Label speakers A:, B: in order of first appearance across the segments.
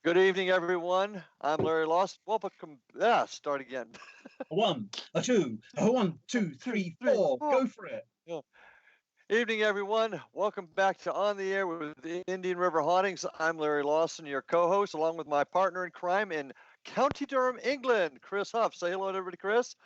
A: Good evening, everyone. I'm Larry Lost. Welcome. Start again.
B: A one, a two, a one, two, three, four. Go for it.
A: Yeah. Evening, everyone. Welcome back to On the Air with the Indian River Hauntings. I'm Larry Lawson, your co-host, along with my partner in crime in County Durham, England, Chris Huff. Say hello to everybody, Chris.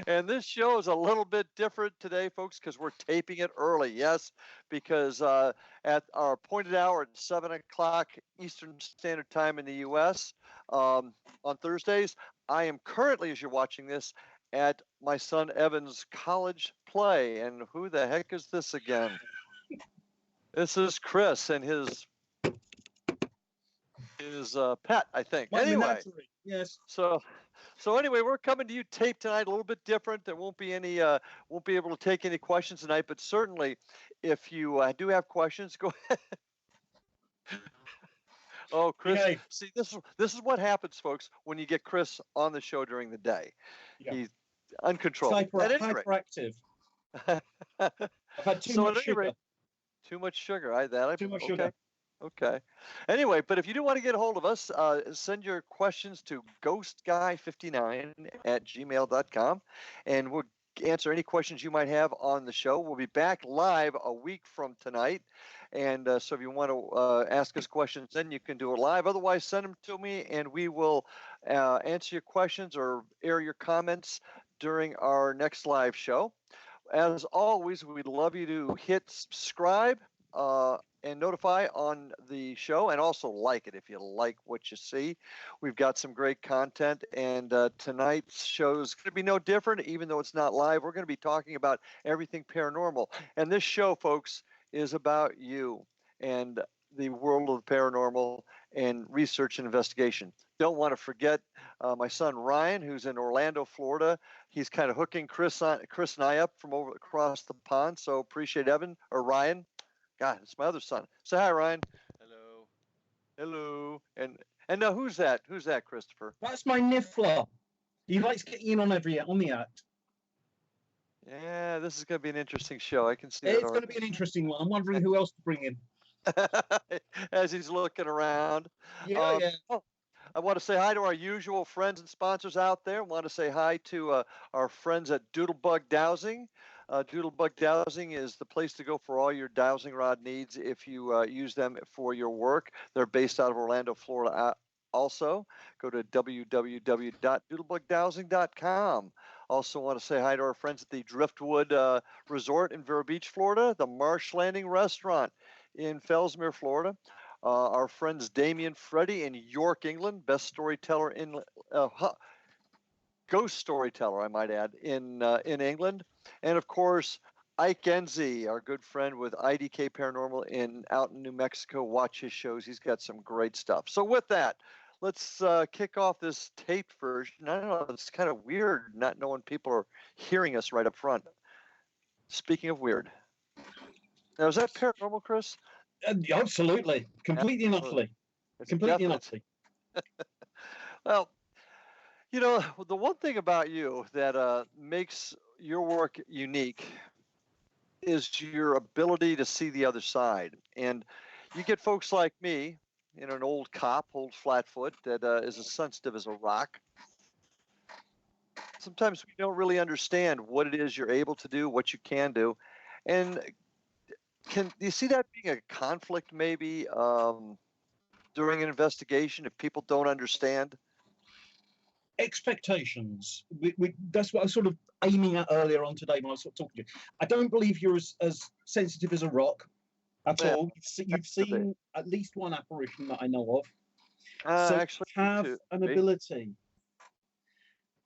A: And this show is a little bit different today, folks, because we're taping it early. Yes, because at our appointed hour at 7 o'clock Eastern Standard Time in the U.S. On Thursdays, I am currently, as you're watching this, at my son Evan's college play. And who the heck is this again? This is Chris and his pet, I think.
B: My
A: anyway,
B: menagerie, yes.
A: So anyway, we're coming to you taped tonight, a little bit different. There won't be any, won't be able to take any questions tonight. But certainly, if you do have questions, go ahead. Oh, Chris!
B: Okay.
A: See, this is what happens, folks, when you get Chris on the show during the day.
B: Yeah.
A: He's uncontrolled.
B: Hyperactive. I've had too much sugar.
A: Too much sugar.
B: Too much sugar.
A: Okay. Anyway, but if you do want to get a hold of us, send your questions to ghostguy59@gmail.com, and we'll answer any questions you might have on the show. We'll be back live a week from tonight, and so if you want to ask us questions, then you can do it live. Otherwise, send them to me, and we will answer your questions or air your comments during our next live show. As always, we'd love you to hit subscribe and notify on the show, and also like it if you like what you see. We've got some great content, and tonight's show is going to be no different, even though it's not live. We're going to be talking about everything paranormal. And this show, folks, is about you and the world of the paranormal and research and investigation. Don't want to forget my son Ryan, who's in Orlando, Florida. He's kind of hooking Chris and I up from over across the pond. So appreciate Ryan. God, it's my other son. Say hi, Ryan.
C: Hello.
A: Hello. And now who's that? Who's that, Christopher?
B: That's my niffler. He likes getting in on the act.
A: Yeah, this is going to be an interesting show. I can see
B: it's going to be an interesting one. I'm wondering who else to bring in.
A: As he's looking around.
B: Yeah.
A: I want to say hi to our usual friends and sponsors out there. I want to say hi to our friends at Doodlebug Dowsing. Doodlebug Dowsing is the place to go for all your dowsing rod needs if you use them for your work. They're based out of Orlando, Florida. Also, go to www.doodlebugdowsing.com. Also want to say hi to our friends at the Driftwood Resort in Vero Beach, Florida, the Marsh Landing Restaurant in Fellsmere, Florida. Our friends Damien Freddy in York, England, best storyteller in ghost storyteller, I might add, in England, and of course Ike Enzi, our good friend with IDK Paranormal out in New Mexico. Watch his shows; he's got some great stuff. So with that, let's kick off this taped version. I don't know; it's kind of weird not knowing people are hearing us right up front. Speaking of weird, now is that paranormal, Chris?
B: Absolutely. Completely and utterly. Completely and utterly.
A: Well, you know, the one thing about you that makes your work unique is your ability to see the other side. And you get folks like me, an old cop, old flatfoot, that is as sensitive as a rock. Sometimes we don't really understand what it is you're able to do, what you can do. And do you see that being a conflict maybe during an investigation if people don't understand?
B: Expectations. That's what I was sort of aiming at earlier on today when I was sort of talking to you. I don't believe you're as sensitive as a rock at all. You've seen at least one apparition that I know of. So
A: actually,
B: you have an ability.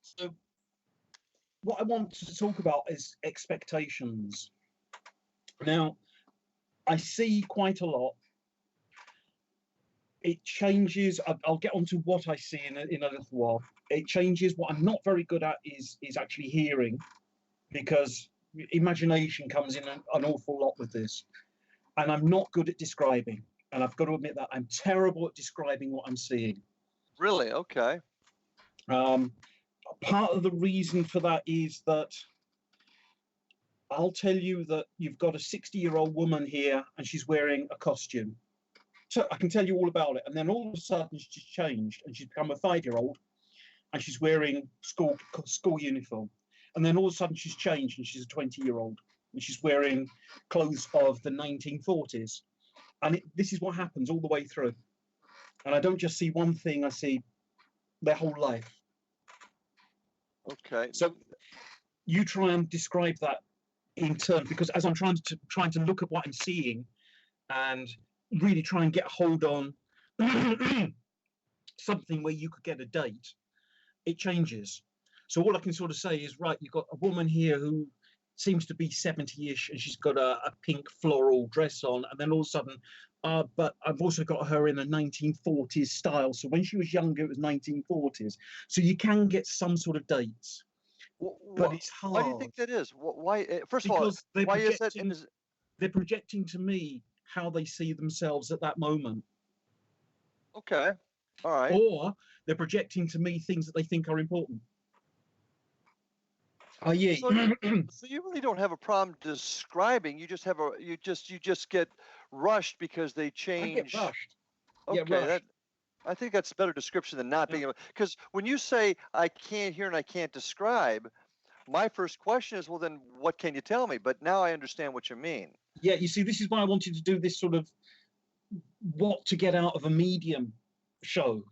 B: So what I want to talk about is expectations. Now, I see quite a lot. It changes. I'll get onto what I see in a little while. It changes. What I'm not very good at is actually hearing, because imagination comes in an awful lot with this. And I'm not good at describing. And I've got to admit that I'm terrible at describing what I'm seeing.
A: Really? Okay.
B: Part of the reason for that is that I'll tell you that you've got a 60-year-old woman here and she's wearing a costume. So I can tell you all about it. And then all of a sudden she's changed and she's become a 5-year-old and she's wearing school uniform. And then all of a sudden she's changed and she's a 20-year-old and she's wearing clothes of the 1940s. And this is what happens all the way through. And I don't just see one thing, I see their whole life.
A: Okay.
B: So you try and describe that in turn, because as I'm trying to look at what I'm seeing and really try and get a hold on something where you could get a date, it changes. So all I can sort of say is, right, you've got a woman here who seems to be 70-ish and she's got a pink floral dress on, and then all of a sudden, but I've also got her in a 1940s style. So when she was younger, it was 1940s. So you can get some sort of dates, but it's hard.
A: Why do you think that is? Why? First
B: because
A: of all, why is that?
B: They're projecting to me how they see themselves at that moment.
A: Okay. All right.
B: Or they're projecting to me things that they think are important. So
A: you really don't have a problem describing. You just get rushed because they change.
B: I get rushed.
A: Okay,
B: rushed.
A: I think that's a better description than not being able. Because when you say I can't hear and I can't describe, my first question is, well, then what can you tell me? But now I understand what you mean.
B: Yeah, you see, this is why I wanted to do this sort of what to get out of a medium show.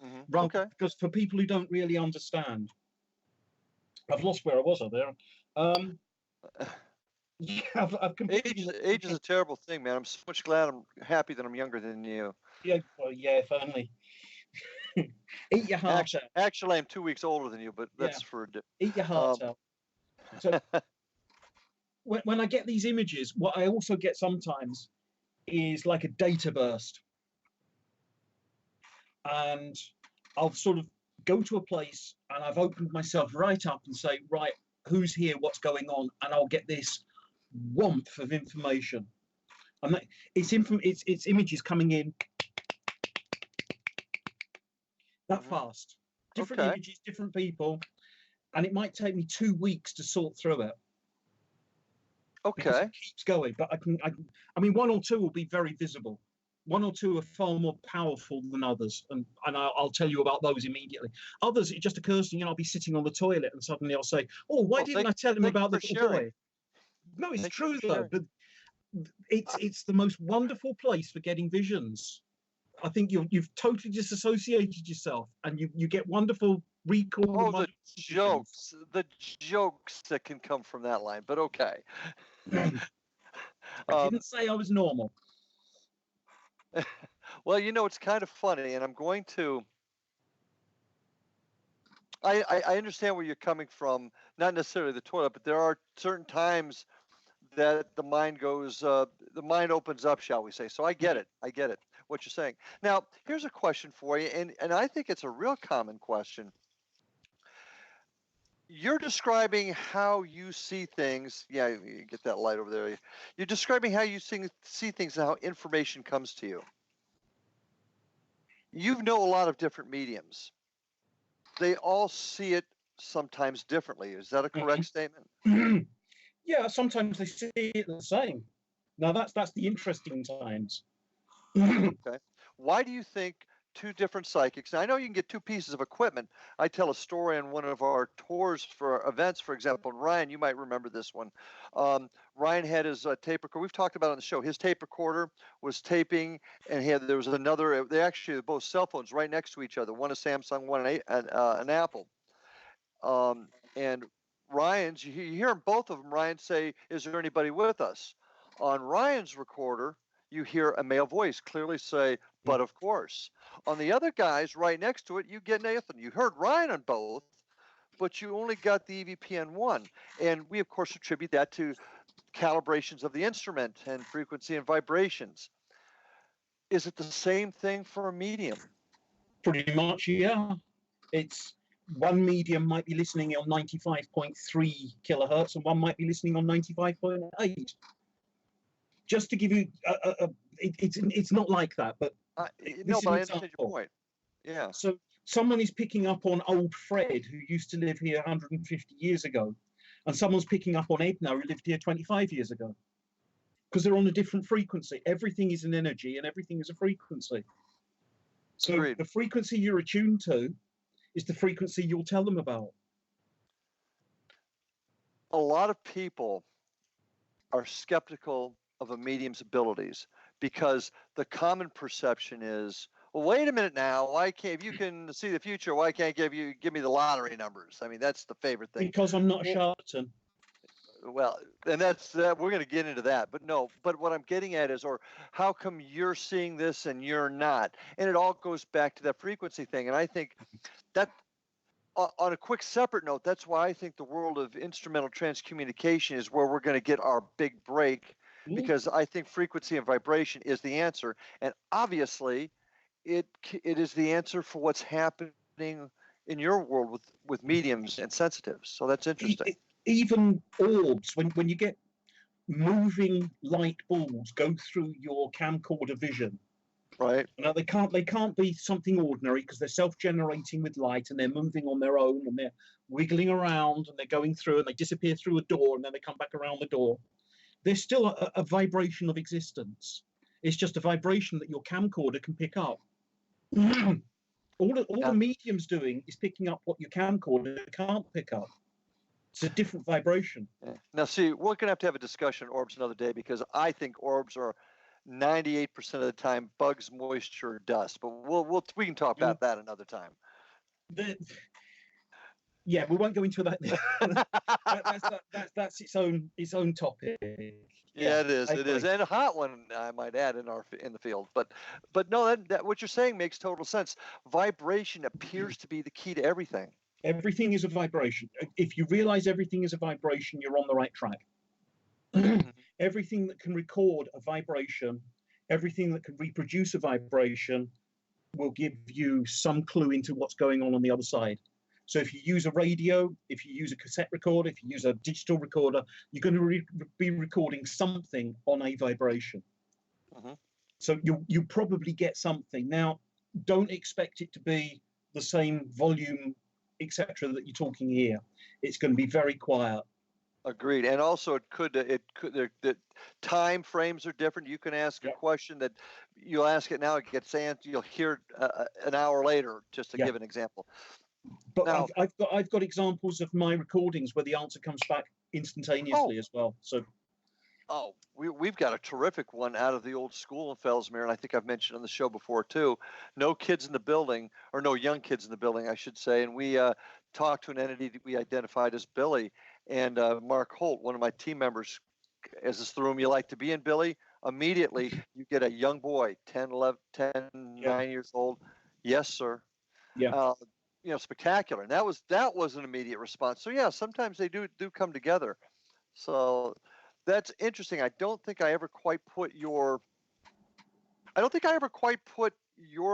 A: Mm-hmm. Okay.
B: Because for people who don't really understand, I've lost where I was up there. Yeah, I've completely...
A: Age is a terrible thing, man. I'm so much glad I'm happy that I'm younger than you.
B: Yeah, well, yeah, if only. Eat your heart out.
A: Actually, I'm 2 weeks older than you, but that's for...
B: Eat your heart out. So when I get these images, what I also get sometimes is like a data burst. And I'll sort of go to a place and I've opened myself right up and say, right, who's here, what's going on? And I'll get this warmth of information. And it's images coming in that fast. Different images, different people. And it might take me 2 weeks to sort through it.
A: Okay.
B: It keeps going, but I mean, one or two will be very visible. One or two are far more powerful than others, and I'll tell you about those immediately. Others, it just occurs to me, I'll be sitting on the toilet, and suddenly I'll say, "Oh, why didn't I tell him about the little boy?" No, it's true though. But it's the most wonderful place for getting visions. I think you've totally disassociated yourself, and you get wonderful recall.
A: Oh, the jokes that can come from that line, but okay.
B: I didn't say I was normal.
A: Well, it's kind of funny, and I'm going to. I understand where you're coming from, not necessarily the toilet, but there are certain times that the mind opens up, shall we say. So I get it. What you're saying. Now, here's a question for you, and I think it's a real common question. You're describing how you see things. Yeah, you get that light over there. You're describing how you see things and how information comes to you. You know a lot of different mediums. They all see it sometimes differently. Is that a correct statement?
B: Yeah, sometimes they see it the same. Now that's the interesting times.
A: Okay. Why do you think two different psychics? Now, I know you can get two pieces of equipment. I tell a story on one of our tours for events, for example. And Ryan, you might remember this one. Ryan had his tape recorder. We've talked about it on the show. His tape recorder was taping, and there was another. They actually were both cell phones right next to each other. One a Samsung, one an Apple. And Ryan's, you hear both of them. Ryan say, "Is there anybody with us?" On Ryan's recorder, you hear a male voice clearly say, "But of course." On the other guys right next to it, you get Nathan. You heard Ryan on both, but you only got the EVP on one. And we, of course, attribute that to calibrations of the instrument and frequency and vibrations. Is it the same thing for a medium?
B: Pretty much, yeah. It's one medium might be listening on 95.3 kilohertz and one might be listening on 95.8. Just to give you it's not like that, but
A: no, but I understand your point. Yeah.
B: So someone is picking up on old Fred, who used to live here 150 years ago, and someone's picking up on Edna who lived here 25 years ago, because they're on a different frequency. Everything is an energy and everything is a frequency. So
A: Agreed.
B: the frequency you're attuned to is the frequency you'll tell them about.
A: A lot of people are skeptical of a medium's abilities because the common perception is, well, wait a minute now, why can't, if you can see the future, why can't give me the lottery numbers? I mean, that's the favorite thing.
B: Because I'm not a charlatan.
A: Well, and that's we're going to get into that, but no, but what I'm getting at is, or how come you're seeing this and you're not? And it all goes back to that frequency thing. And I think that, on a quick separate note, that's why I think the world of instrumental transcommunication is where we're going to get our big break, because I think frequency and vibration is the answer. And obviously it is the answer for what's happening in your world with mediums and sensitives. So that's interesting.
B: Even orbs, when you get moving light balls go through your camcorder vision,
A: right?
B: Now they can't be something ordinary, because they're self-generating with light and they're moving on their own and they're wiggling around and they're going through and they disappear through a door and then they come back around the door. There's still a vibration of existence. It's just a vibration that your camcorder can pick up. All the medium's doing is picking up what your camcorder can't pick up. It's a different vibration.
A: Yeah. Now, see, we're going to have a discussion on orbs another day, because I think orbs are 98% of the time bugs, moisture, dust. But we can talk about that another time.
B: Yeah, we won't go into that. That's its own topic.
A: Yeah, it is. It is, and a hot one, I might add, in the field. But no, that what you're saying makes total sense. Vibration appears to be the key to everything.
B: Everything is a vibration. If you realize everything is a vibration, you're on the right track. Everything that can record a vibration, everything that can reproduce a vibration, will give you some clue into what's going on the other side. So if you use a radio, if you use a cassette recorder, if you use a digital recorder, you're going to be recording something on a vibration. So you probably get something. Now, don't expect it to be the same volume, etc., that you're talking here. It's going to be very quiet.
A: Agreed. And also the time frames are different. You can ask a question that you'll ask it now, it gets answered, you'll hear it an hour later, just to give an example.
B: But now, I've got examples of my recordings where the answer comes back instantaneously as well. So
A: we've got a terrific one out of the old school in Fellsmere, and I think I've mentioned on the show before too. No kids in the building, or no young kids in the building, I should say. And we talked to an entity that we identified as Billy. And Mark Holt, one of my team members, is this the room you like to be in, Billy? Immediately, you get a young boy, 10, 9 years old. Yes, sir.
B: Yeah.
A: Spectacular. And that was an immediate response. So yeah, sometimes they do come together. So that's interesting. I don't think I ever quite put your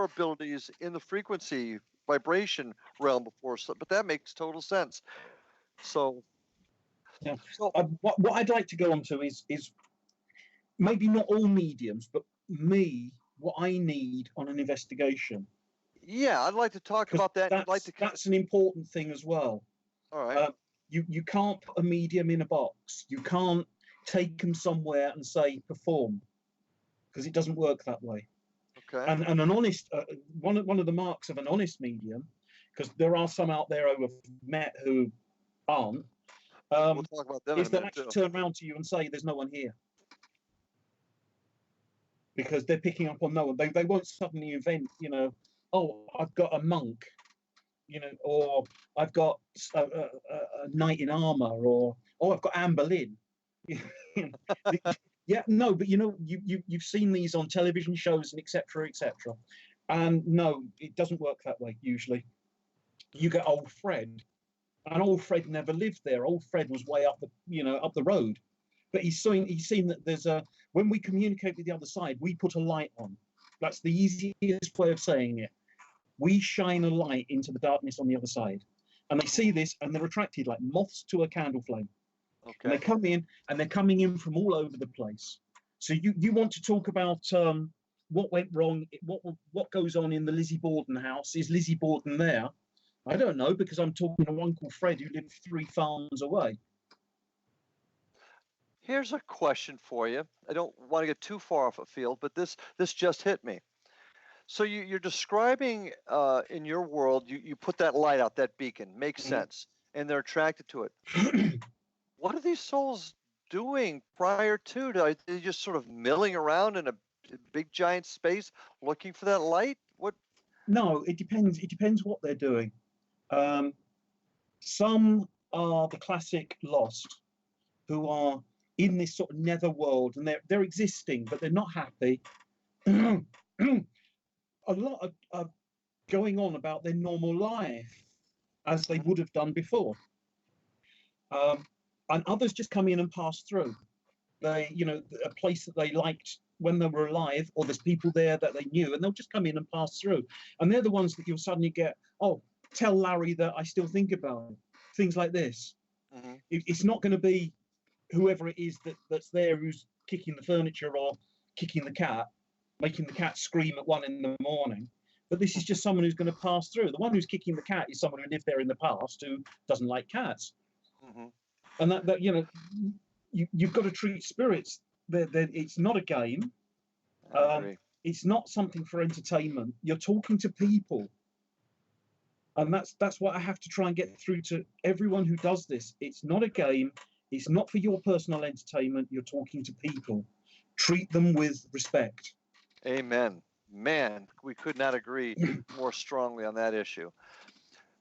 A: abilities in the frequency vibration realm before, but that makes total sense. So
B: yeah. So what I'd like to go on to is maybe not all mediums, but what I need on an investigation.
A: Yeah, I'd like to talk about that.
B: That's an important thing as well.
A: All right.
B: You can't put a medium in a box. You can't take them somewhere and say perform, because it doesn't work that way.
A: Okay.
B: And an honest one of the marks of an honest medium, because there are some out there who have met who aren't,
A: we'll talk about them
B: is they actually turn around to you and say there's no one here, because they're picking up on no one. They won't suddenly invent, oh, I've got a monk, or I've got a knight in armor, or I've got Anne Boleyn. Yeah, no, but you've seen these on television shows and etc. And no, it doesn't work that way usually. You get old Fred, and old Fred never lived there. Old Fred was way up the road, but he's seen that there's when we communicate with the other side, we put a light on. That's the easiest way of saying it. We shine a light into the darkness on the other side, and they see this and they're attracted like moths to a candle flame. Okay. And they come in, and they're coming in from all over the place. So you want to talk about what went wrong, what goes on in the Lizzie Borden house? Is Lizzie Borden there? I don't know, because I'm talking to Uncle Fred who lived 3 farms away.
A: Here's a question for you. I don't want to get too far off a field, but this just hit me. So you're describing in your world, you put that light out, that beacon, makes sense, and they're attracted to it. What are these souls doing prior to? Are they just sort of milling around in a big giant space looking for that light? What?
B: No, it depends. It depends what they're doing. Some are the classic lost, who are in this sort of nether world, and they're existing, but they're not happy. A lot of going on about their normal life as they would have done before. And others just come in and pass through. They, a place that they liked when they were alive, or there's people there that they knew, and they'll just come in and pass through. And they're the ones that you'll suddenly get, oh, tell Larry that I still think about him. Things like this. It's not going to be whoever it is that's there who's kicking the furniture or kicking the cat, making the cat scream at 1 a.m. But this is just someone who's going to pass through. The one who's kicking the cat is someone who lived there in the past who doesn't like cats. And that you've got to treat spirits. It's not a game. It's not something for entertainment. You're talking to people. And that's what I have to try and get through to everyone who does this. It's not a game. It's not for your personal entertainment. You're talking to people. Treat them with respect.
A: Amen. Man, we could not agree more strongly on that issue.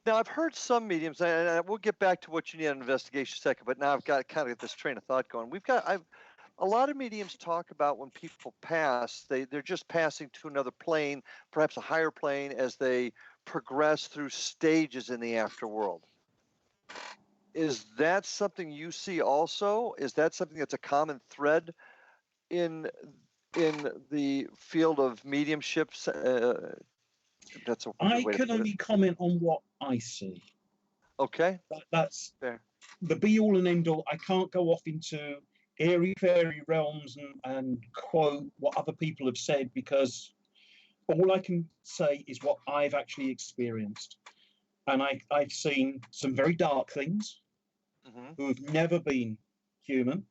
A: Now, I've heard some mediums, and we'll get back to what you need on investigation in a second, but now I've got kind of this train of thought going. A lot of mediums talk about when people pass, they're just passing to another plane, perhaps a higher plane, as they progress through stages in the afterworld. Is that something you see also? Is that something that's a common thread in the field of mediumships?
B: I can only comment on what I see.
A: Okay.
B: That's
A: fair.
B: The be all and end all. I can't go off into airy fairy realms and quote what other people have said, because all I can say is what I've actually experienced. And I've seen some very dark things who have never been human.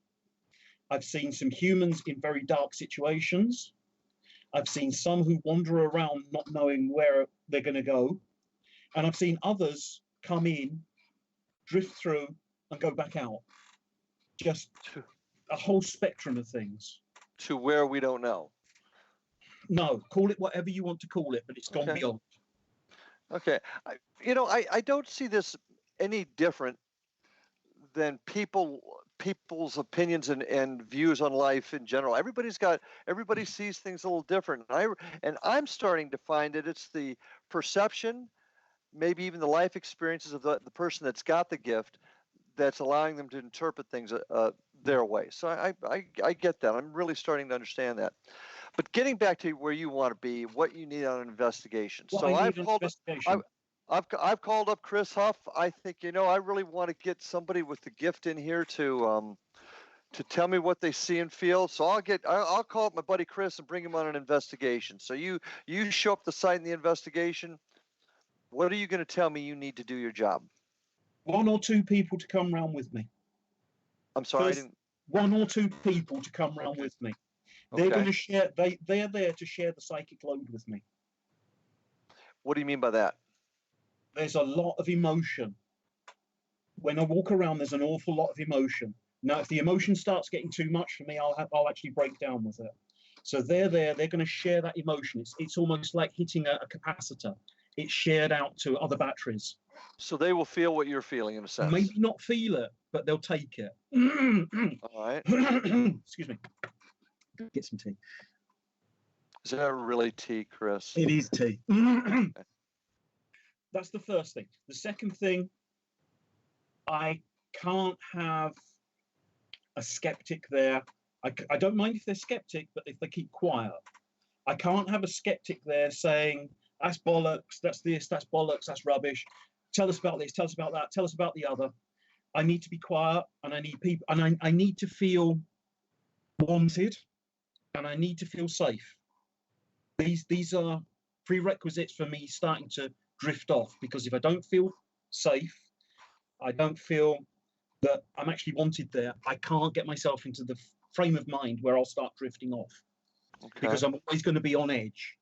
B: I've seen some humans in very dark situations. I've seen some who wander around not knowing where they're going to go. And I've seen others come in, drift through, and go back out. Just a whole spectrum of things.
A: To where we don't know.
B: No, call it whatever you want to call it, but it's gone beyond.
A: Okay. I don't see this any different than people's opinions and views on life in general. Everybody sees things a little different. And I'm starting to find that it's the perception, maybe even the life experiences of the person that's got the gift, that's allowing them to interpret things their way. So I get that. I'm really starting to understand that. But getting back to where you want to be, what you need on an investigation. I've called up Chris Huff. I think, I really want to get somebody with the gift in here to tell me what they see and feel. So I'll call up my buddy Chris and bring him on an investigation. So you show up the site in the investigation. What are you going to tell me you need to do your job?
B: 1 or 2 people to come round with me.
A: I'm sorry,
B: 1 or 2 people to come round with me. They're going to share. They're there to share the psychic load with me.
A: What do you mean by that?
B: There's a lot of emotion. When I walk around, there's an awful lot of emotion. Now, if the emotion starts getting too much for me, I'll actually break down with it. So they're there. They're going to share that emotion. It's almost like hitting a capacitor. It's shared out to other batteries.
A: So they will feel what you're feeling in a sense.
B: Maybe not feel it, but they'll take it.
A: All right.
B: Excuse me. Get some tea.
A: Is that really tea, Chris?
B: It is tea. That's the first thing. The second thing, I can't have a skeptic there. I don't mind if they're skeptic, but if they keep quiet. I can't have a skeptic there saying, that's bollocks, that's this, that's bollocks, that's rubbish. Tell us about this, tell us about that, tell us about the other. I need to be quiet, and I need people, and I need to feel wanted, and I need to feel safe. These are prerequisites for me starting to drift off, because if I don't feel safe, I don't feel that I'm actually wanted there, I can't get myself into the frame of mind where I'll start drifting off because
A: Okay.
B: I'm always going to be on edge.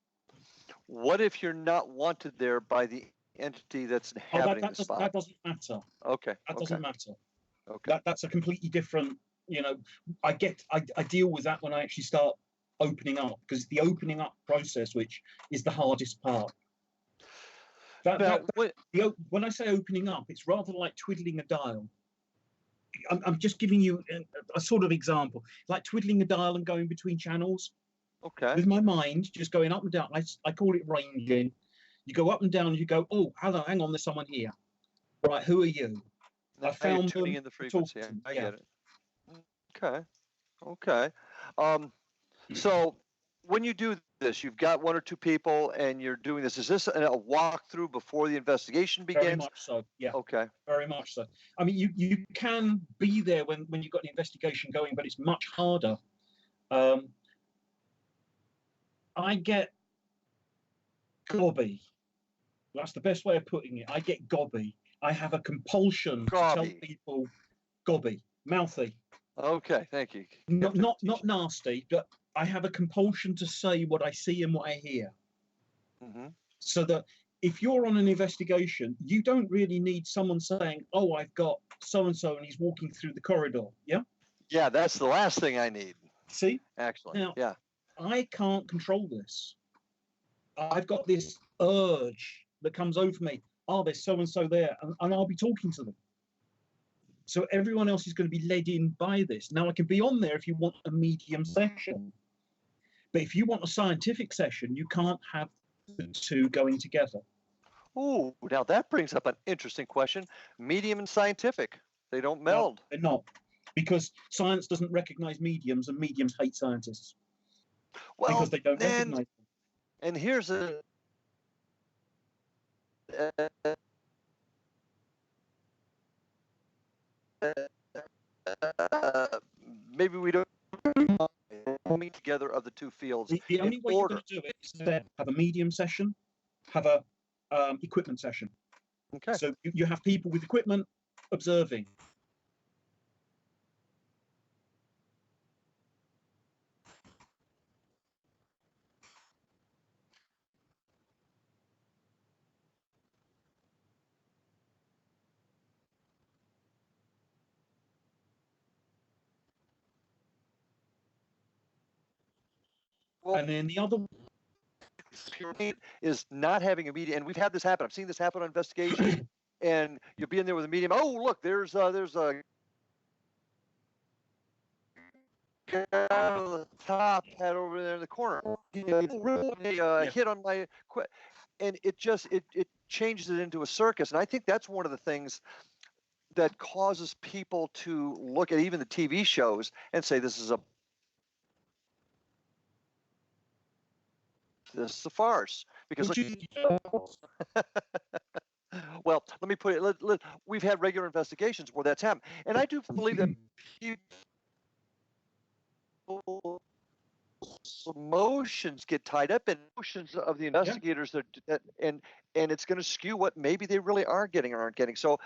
A: What if you're not wanted there by the entity that's
B: Oh,
A: inhabiting the spot?
B: that doesn't matter.
A: Okay.
B: That
A: Okay.
B: doesn't matter.
A: Okay.
B: That's a completely different. You know, I deal with that when I actually start opening up, because it's the opening up process which is the hardest part.
A: Now,
B: When I say opening up, it's rather like twiddling a dial. I'm just giving you a sort of example, like twiddling a dial and going between channels.
A: okay.
B: With my mind, just going up and down. I call it ranging. You go up and down, and you go, oh, hello, hang on, there's someone here. Right, who are you?
A: Now
B: I
A: you're
B: found
A: tuning
B: them.
A: in the
B: I talk
A: frequency.
B: to them.
A: I
B: Yeah.
A: get it. Okay. Okay. So when you do this, you've got one or two people and you're doing this. Is this a walkthrough before the investigation
B: Very
A: begins?
B: much so. Yeah.
A: Okay.
B: Very much so. I mean, you can be there when you've got an investigation going, but it's much harder. I get gobby. That's the best way of putting it. I get gobby. I have a compulsion to tell
A: Gobby.
B: people gobby, mouthy.
A: Okay. Thank you.
B: Not nasty, but I have a compulsion to say what I see and what I hear.
A: Mm-hmm.
B: So that if you're on an investigation, you don't really need someone saying, "Oh, I've got so and so, and he's walking through the corridor." Yeah.
A: Yeah, that's the last thing I need.
B: See,
A: Actually.
B: now
A: Yeah.
B: I can't control this. I've got this urge that comes over me. Oh, there's so and so there, and I'll be talking to them. So everyone else is going to be led in by this. Now I can be on there if you want a medium session, but if you want a scientific session, you can't have the two going together.
A: Ooh, now that brings up an interesting question. Medium and scientific, they don't
B: No,
A: meld.
B: they're not, because science doesn't recognize mediums, and mediums hate scientists because
A: Well,
B: they don't recognize them.
A: and here's a maybe we don't meet together of the two fields
B: The
A: in
B: only way you're
A: order.
B: going to do it is to have a medium session, have a equipment session.
A: Okay.
B: So you have people with equipment observing.
A: Well,
B: And then the other
A: is not having a medium, and we've had this happen. I've seen this happen on investigations, and you'll be in there with a medium. Oh, look, there's a guy on the top hat over there in the corner. Hit on my and it just it changes it into a circus, and I think that's one of the things that causes people to look at even the TV shows and say this is a farce because well, let me put it. We've had regular investigations where that's happened, and I do believe that people's emotions get tied up in emotions of the investigators and it's going to skew what maybe they really are getting or aren't getting. So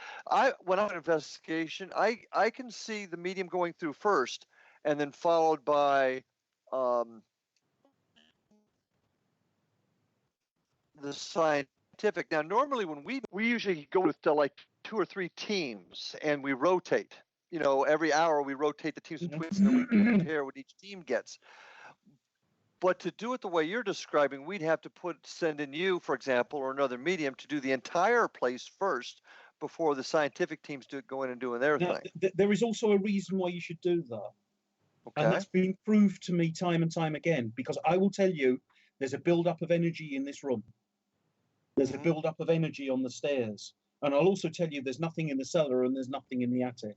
A: when I'm in an investigation, I can see the medium going through first and then followed by the scientific. Now normally when we usually go with like 2 or 3 teams and we rotate, every hour we rotate the teams between and we compare what each team gets. But to do it the way you're describing, we'd have to send in you, for example, or another medium to do the entire place first before the scientific teams go in and doing their thing.
B: There is also a reason why you should do that.
A: Okay.
B: And that's been proved to me time and time again, because I will tell you, there's a build-up of energy in this room. There's a build-up of energy on the stairs. And I'll also tell you there's nothing in the cellar and there's nothing in the attic.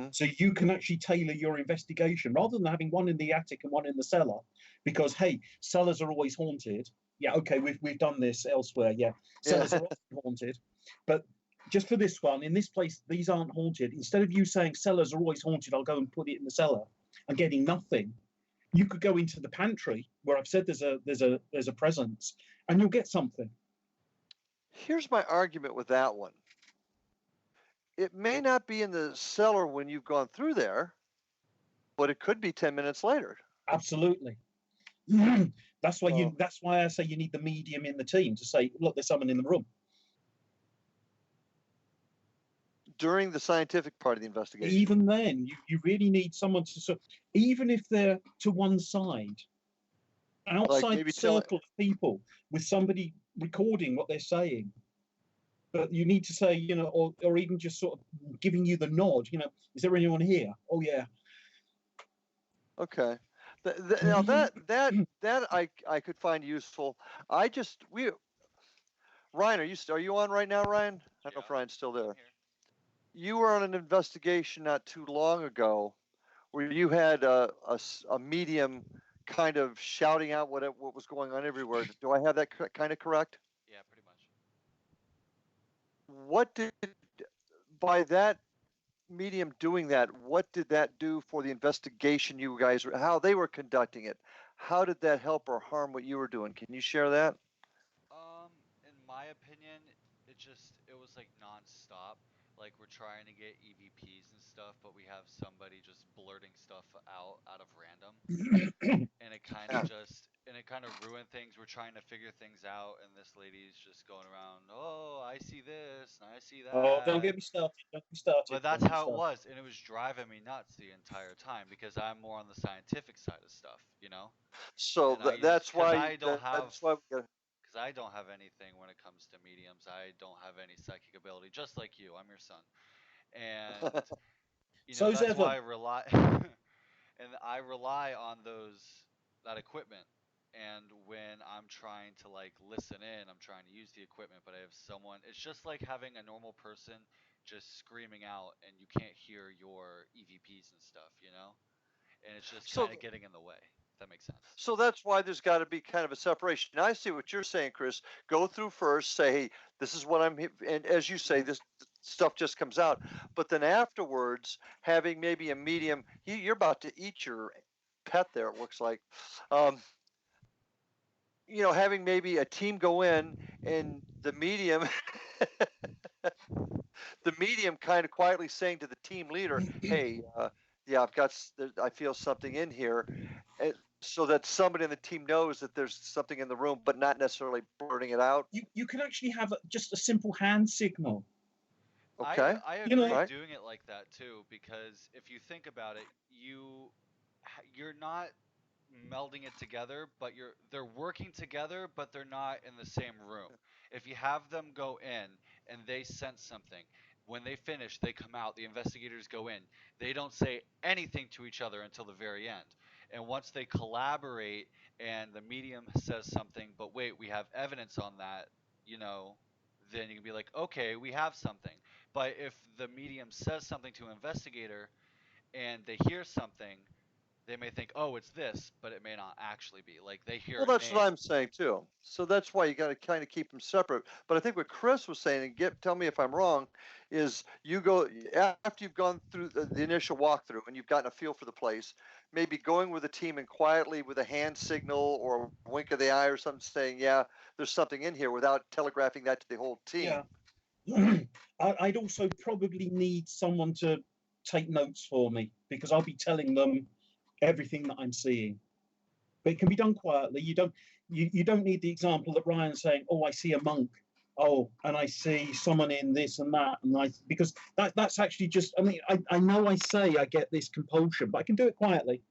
B: So you can actually tailor your investigation rather than having one in the attic and one in the cellar, because hey, cellars are always haunted. Yeah, okay, we've done this elsewhere. Yeah, cellars are often haunted, but just for this one, in this place, these aren't haunted. Instead of you saying cellars are always haunted, I'll go and put it in the cellar and getting nothing. You could go into the pantry where I've said there's a presence, and you'll get something.
A: Here's my argument with that one. it may not be in the cellar when you've gone through there, but it could be 10 minutes later.
B: Absolutely. That's why
A: Oh.
B: That's why I say you need the medium in the team to say, look, there's someone in the room.
A: During the scientific part of the investigation.
B: Even then, you really need someone to, even if they're to one side,
A: Like
B: outside
A: maybe
B: the circle of people, with somebody recording what they're saying. But you need to say, or even just sort of giving you the nod, is there anyone here? Oh, yeah.
A: Okay. Now that I could find useful. Ryan, are you on right now, Ryan? I don't know if Ryan's still there. You were on an investigation not too long ago where you had a medium kind of shouting out what was going on everywhere. Do I have that kind of correct?
C: Yeah, pretty much.
A: What did by that medium doing that? What did that do for the investigation? You guys, how they were conducting it? How did that help or harm what you were doing? Can you share that?
C: In my opinion, it was like nonstop. Like we're trying to get EVPs and stuff, but we have somebody just blurting stuff out of random, and it kind of ruined things. We're trying to figure things out, and this lady's just going around, oh, I see this and I see
B: Oh, don't
C: that.
B: get me started. Don't get me started.
C: But that's how it was, and it was driving me nuts the entire time because I'm more on the scientific side of stuff, you know.
A: So
C: And I use
A: that's why
C: because I don't have anything when it comes to mediums. I don't have any psychic ability, just like you. I'm your son, and
B: So's
C: that's why
B: Evan.
C: I rely, and I rely on that equipment. And when I'm trying to like listen in, I'm trying to use the equipment, but I have someone. It's just like having a normal person just screaming out, and you can't hear your EVPs and stuff, and it's just kind
A: so
C: of getting in the way. If that makes sense.
A: So that's why there's got to be kind of a separation. Now I see what you're saying, Chris. Go through first, say, hey, this is what and as you say, this stuff just comes out. But then afterwards, having maybe a medium, you're about to eat your pet there, it looks like. Um, having maybe a team go in and the medium, the medium kind of quietly saying to the team leader, hey, yeah, I feel something in here. So that somebody in the team knows that there's something in the room, but not necessarily blurting it out.
B: You can actually have just a simple hand signal.
A: Okay.
C: I agree
A: Right.
C: doing it like that too, because if you think about it, you're not melding it together, but they're working together, but they're not in the same room. If you have them go in and they sense something, when they finish, they come out, the investigators go in. They don't say anything to each other until the very end. And once they collaborate and the medium says something, but wait, we have evidence on that, you know, then you can be like, okay, we have something. But if the medium says something to an investigator and they hear something, they may think, oh, it's this, but it may not actually be. Like they hear
A: Well,
C: a
A: that's what
C: name.
A: I'm saying too. So that's why you got to kind of keep them separate. But I think what Chris was saying, and tell me if I'm wrong, is you go after you've gone through the initial walkthrough and you've gotten a feel for the place, maybe going with a team and quietly with a hand signal or a wink of the eye or something saying, yeah, there's something in here without telegraphing that to the whole team.
B: Yeah. I'd also probably need someone to take notes for me because I'll be telling them everything that I'm seeing. But it can be done quietly. You don't need the example that Ryan's saying, oh, I see a monk. Oh, and I see someone in this and that, because that's actually just. I mean, I know I say I get this compulsion, but I can do it quietly.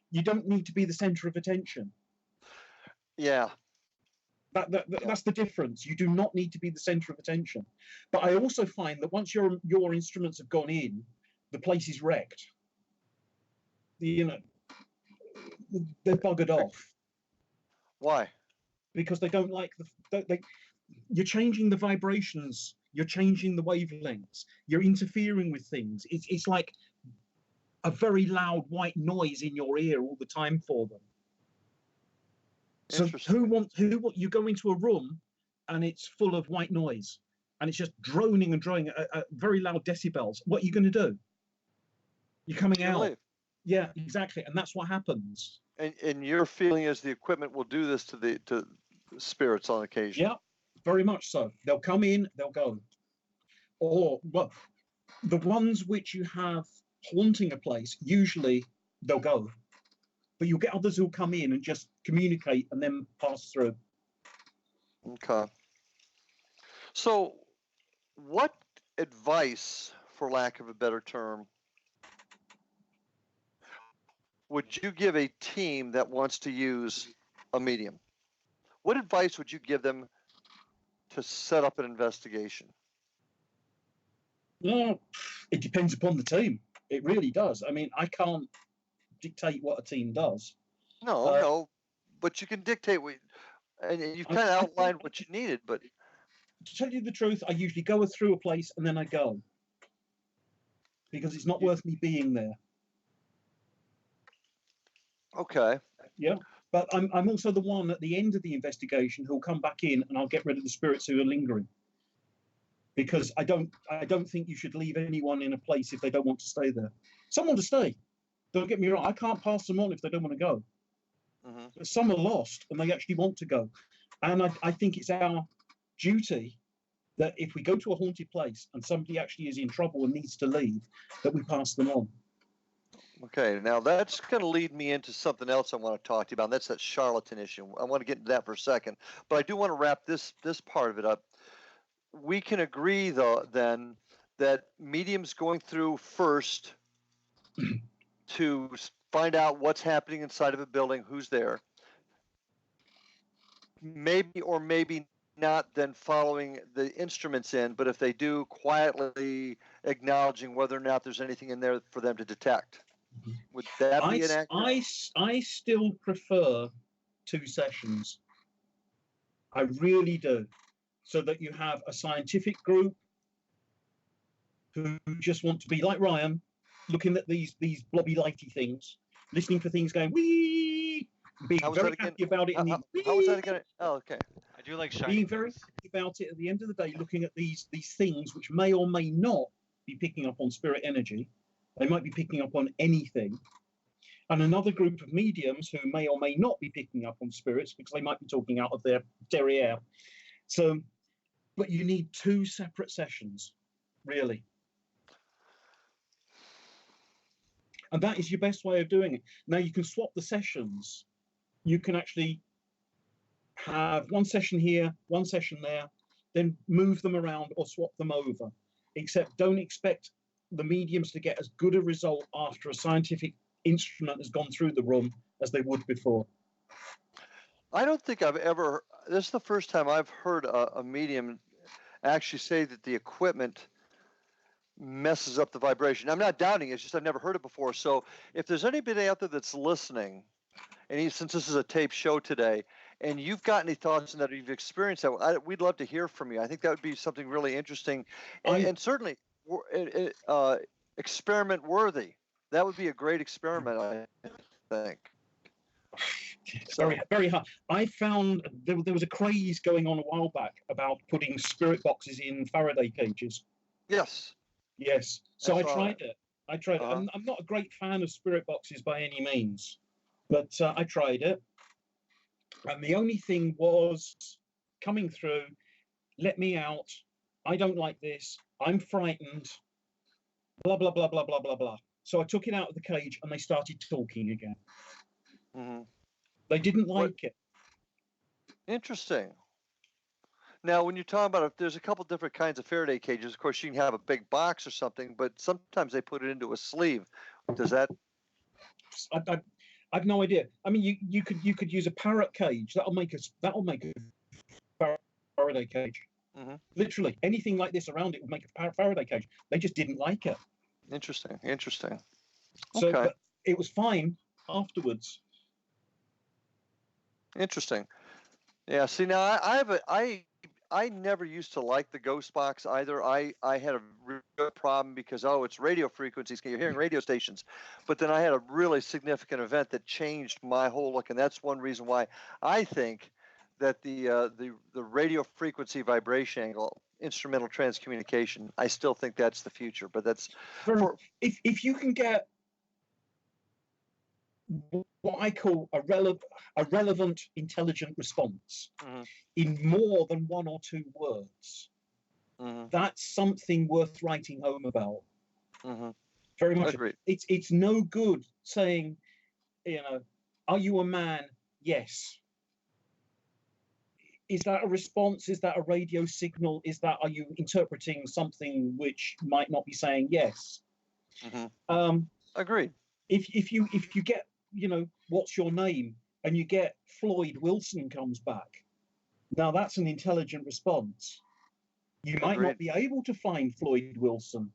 B: You don't need to be the center of attention.
A: Yeah.
B: That's the difference. You do not need to be the center of attention. But I also find that once your instruments have gone in, the place is wrecked. They're buggered off.
A: Why?
B: Because they don't like you're changing the vibrations, you're changing the wavelengths, you're interfering with things. It's like a very loud white noise in your ear all the time for them. So you go into a room and it's full of white noise and it's just droning and droning at very loud decibels. What are you going to do? You're coming out.
A: Leave.
B: Yeah, exactly. And that's what happens.
A: And your feeling is the equipment will do this to the spirits on occasion.
B: Yeah, very much so. They'll come in, they'll go. Or, well, The ones which you have haunting a place, usually they'll go. But you'll get others who'll come in and just communicate and then pass through.
A: Okay. So, what advice, for lack of a better term, would you give a team that wants to use a medium? What advice would you give them to set up an investigation?
B: Well, it depends upon the team. It really does. I mean, I can't dictate what a team does.
A: No, but you can dictate what, and you've kind of outlined what you needed. But
B: to tell you the truth, I usually go through a place and then I go because it's not worth me being there.
A: Okay.
B: Yeah. But I'm also the one at the end of the investigation who'll come back in and I'll get rid of the spirits who are lingering. Because I don't think you should leave anyone in a place if they don't want to stay there. Some want to stay. Don't get me wrong. I can't pass them on if they don't want to go.
A: Mm-hmm.
B: But some are lost and they actually want to go. And I think it's our duty that if we go to a haunted place and somebody actually is in trouble and needs to leave, that we pass them on.
A: Okay, now that's going to lead me into something else I want to talk to you about. And that's that charlatan issue. I want to get into that for a second, but I do want to wrap this part of it up. We can agree, though, then, that mediums going through first to find out what's happening inside of a building, who's there, maybe or maybe not then following the instruments in, but if they do, quietly acknowledging whether or not there's anything in there for them to detect. Would that be an accurate?
B: I still prefer 2 sessions. I really do. So that you have a scientific group who just want to be like Ryan, looking at these blobby lighty things, listening for things going wee, being very happy about it.
A: How was that again? Oh, okay.
C: I do like shiny
B: being very
C: things.
B: happy about it at the end of the day, looking at these things which may or may not be picking up on spirit energy. They might be picking up on anything. And another group of mediums who may or may not be picking up on spirits because they might be talking out of their derriere. So, but you need 2 separate sessions, really. And that is your best way of doing it. Now you can swap the sessions. You can actually have 1 session here, 1 session there, then move them around or swap them over. Except don't expect the mediums to get as good a result after a scientific instrument has gone through the room as they would before.
A: I don't think I've ever, this is the first time I've heard a medium actually say that the equipment messes up the vibration. I'm not doubting it, it's just I've never heard it before. So if there's anybody out there that's listening, and since this is a tape show today, and you've got any thoughts on that, or you've experienced that, we'd love to hear from you. I think that would be something really interesting, and certainly experiment worthy. That would be a great experiment, I think.
B: It's very, very hard. I found there was a craze going on a while back about putting spirit boxes in Faraday cages.
A: Yes.
B: Yes. So I tried it. It. I'm not a great fan of spirit boxes by any means, but I tried it. And the only thing was coming through, let me out. I don't like this. I'm frightened. Blah, blah, blah, blah, blah, blah, blah. So I took it out of the cage and they started talking again.
A: Mm-hmm.
B: They didn't like it.
A: Interesting. Now, when you're talking about if there's a couple different kinds of Faraday cages, of course, you can have a big box or something, but sometimes they put it into a sleeve. Does that?
B: I have no idea. I mean, you could use a parrot cage. That'll make a Faraday cage.
A: Mm-hmm.
B: Literally, anything like this around it would make a Faraday cage. They just didn't like it.
A: Interesting.
B: So,
A: okay.
B: But it was fine afterwards.
A: Interesting. Yeah. See, now I never used to like the ghost box either. I had a real problem because it's radio frequencies. You're hearing radio stations, but then I had a really significant event that changed my whole look, and that's one reason why I think that the radio frequency vibration angle, instrumental transcommunication, I still think that's the future. But that's
B: if you can get what I call a relevant intelligent response in more than 1 or 2 words, that's something worth writing home about.
A: Mm-hmm.
B: Very much.
A: Agreed.
B: It's no good saying, are you a man? Yes. Is that a response? Is that a radio signal? Are you interpreting something which might not be saying yes?
A: Mm-hmm.
B: Um,
A: Agreed.
B: if you get, what's your name, and you get Floyd Wilson comes back, now that's an intelligent response. You might not
A: Agreed.
B: be able to find Floyd Wilson.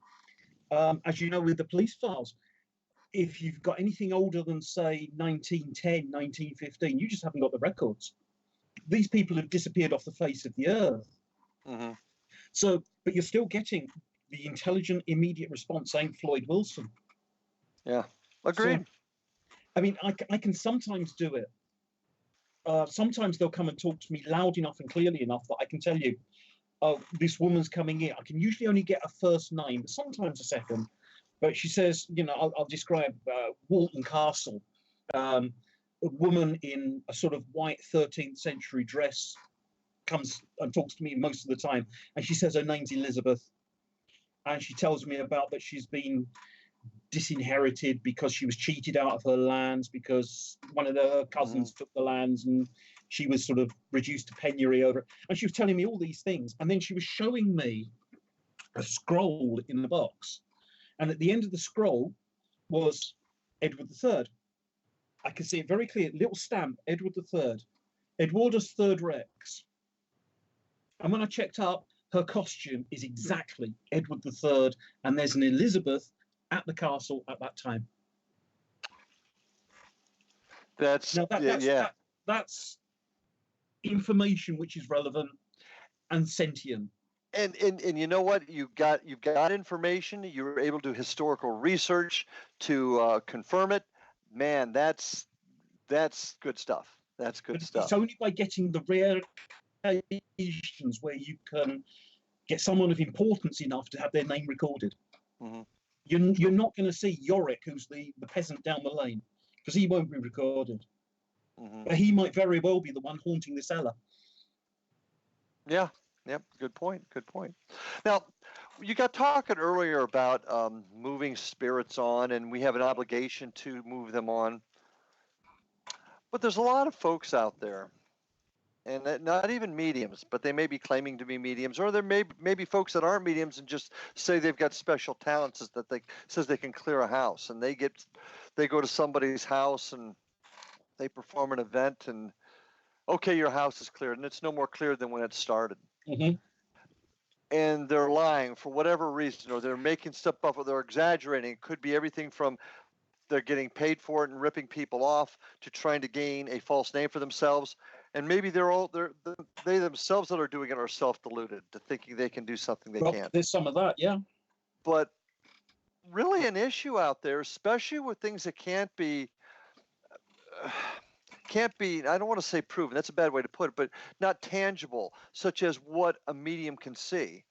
B: As you know, with the police files, if you've got anything older than, say, 1910, 1915, you just haven't got the records. These people have disappeared off the face of the earth.
A: Mm-hmm.
B: So, but you're still getting the intelligent, immediate response saying Floyd Wilson.
A: Yeah. Agreed.
B: So, I mean, I can sometimes do it. Sometimes they'll come and talk to me loud enough and clearly enough that I can tell you, oh, this woman's coming in. I can usually only get a first name, but sometimes a second. But she says, I'll describe Walton Castle. A woman in a sort of white 13th century dress comes and talks to me most of the time. And she says her name's Elizabeth. And she tells me about that she's been disinherited because she was cheated out of her lands because one of her cousins took the lands and she was sort of reduced to penury over it. And she was telling me all these things. And then she was showing me a scroll in the box. And at the end of the scroll was Edward III. I could see it very clear, little stamp, Edward III, Edwardus III Rex. And when I checked up, her costume is exactly Edward III, and there's an Elizabeth at the castle at that time.
A: That's
B: that's information which is relevant and sentient.
A: And you know what? You've got information. You were able to do historical research to confirm it. Man, that's good stuff. That's good stuff.
B: It's only by getting the rare occasions where you can get someone of importance enough to have their name recorded.
A: Mm-hmm.
B: You're not going to see Yorick, who's the peasant down the lane, because he won't be recorded.
A: Mm-hmm.
B: But he might very well be the one haunting the cellar.
A: Yeah. Yep. Good point. Good point. Now, you got talking earlier about moving spirits on, and we have an obligation to move them on. But there's a lot of folks out there, and not even mediums, but they may be claiming to be mediums, or there may be folks that aren't mediums and just say they've got special talents that they can clear a house, and they go to somebody's house and they perform an event, and okay, your house is cleared, and it's no more clear than when it started.
B: Mm-hmm.
A: And they're lying for whatever reason, or they're making stuff up, or they're exaggerating. It could be everything from they're getting paid for it and ripping people off to trying to gain a false name for themselves. And maybe they themselves that are doing it are self-deluded to thinking they can do something they can't.
B: There's some of that, yeah.
A: But really an issue out there, especially with things that can't be, I don't want to say proven, that's a bad way to put it, but not tangible, such as what a medium can see.